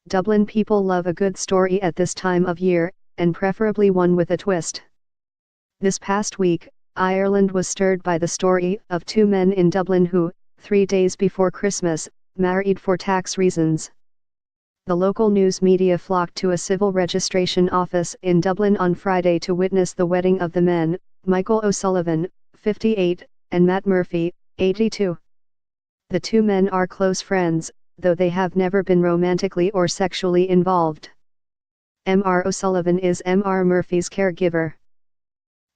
Dublin people love a good story at this time of year, and preferably one with a twist. This past week, Ireland was stirred by the story of two men in Dublin who, 3 days before Christmas, married for tax reasons. The local news media flocked to a civil registration office in Dublin on Friday to witness the wedding of the men, Michael O'Sullivan, 58, and Matt Murphy, 82. The two men are close friends, though they have never been romantically or sexually involved. M.R. O'Sullivan is M.R. Murphy's caregiver.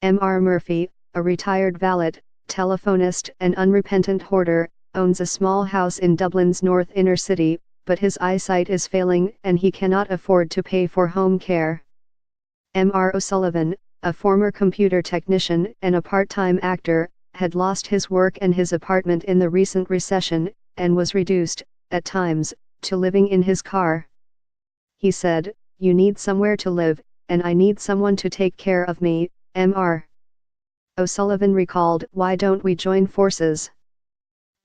M.R. Murphy, a retired valet, telephonist and unrepentant hoarder, owns a small house in Dublin's north inner city, but his eyesight is failing and he cannot afford to pay for home care. M.R. O'Sullivan, a former computer technician and a part-time actor, had lost his work and his apartment in the recent recession, and was reduced, at times, to living in his car. He said, "You need somewhere to live, and I need someone to take care of me." M.R. O'Sullivan recalled, "Why don't we join forces?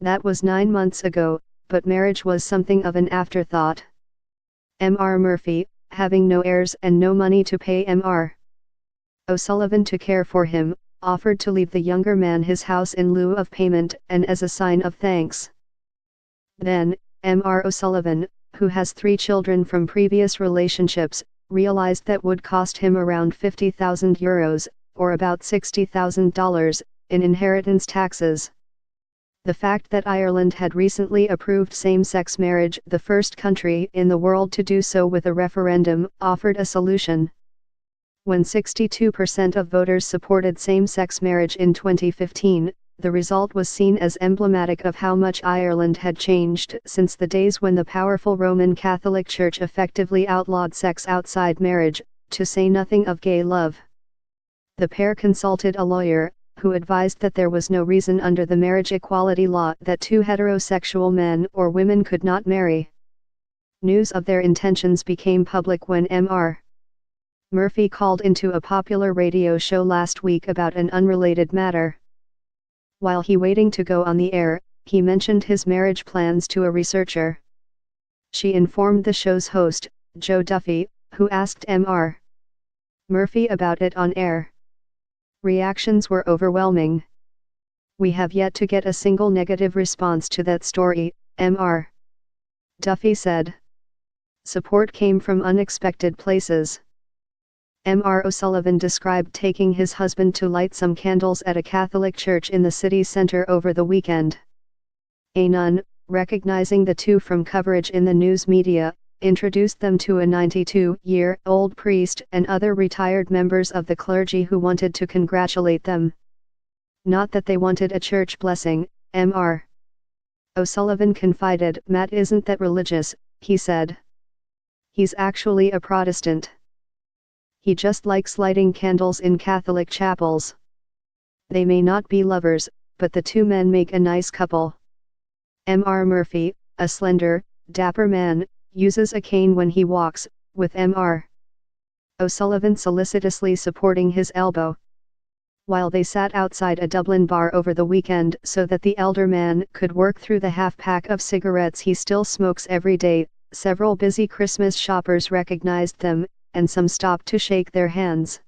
That was 9 months ago, but marriage was something of an afterthought." M.R. Murphy, having no heirs and no money to pay M.R. O'Sullivan to care for him, offered to leave the younger man his house in lieu of payment and as a sign of thanks. Then, M.R. O'Sullivan, who has 3 children from previous relationships, realized that would cost him around €50,000, or about $60,000, in inheritance taxes. The fact that Ireland had recently approved same-sex marriage, the first country in the world to do so with a referendum, offered a solution. When 62% of voters supported same-sex marriage in 2015, the result was seen as emblematic of how much Ireland had changed since the days when the powerful Roman Catholic Church effectively outlawed sex outside marriage, to say nothing of gay love. The pair consulted a lawyer, who advised that there was no reason under the marriage equality law that 2 heterosexual men or women could not marry. News of their intentions became public when M.R. Murphy called into a popular radio show last week about an unrelated matter. While he waiting to go on the air, he mentioned his marriage plans to a researcher. She informed the show's host, Joe Duffy, who asked M.R. Murphy about it on air. Reactions were overwhelming. "We have yet to get a single negative response to that story," M.R. Duffy said. Support came from unexpected places. M.R. O'Sullivan described taking his husband to light some candles at a Catholic church in the city centre over the weekend. A nun, recognizing the two from coverage in the news media, introduced them to a 92-year-old priest and other retired members of the clergy who wanted to congratulate them. Not that they wanted a church blessing, M.R. O'Sullivan confided. "Matt isn't that religious," he said. "He's actually a Protestant. He just likes lighting candles in Catholic chapels. They may not be lovers, but the two men make a nice couple." M.R. Murphy, a slender, dapper man, uses a cane when he walks, with M.R. O'Sullivan solicitously supporting his elbow. While they sat outside a Dublin bar over the weekend so that the elder man could work through the half-pack of cigarettes he still smokes every day, several busy Christmas shoppers recognized them, and some stopped to shake their hands.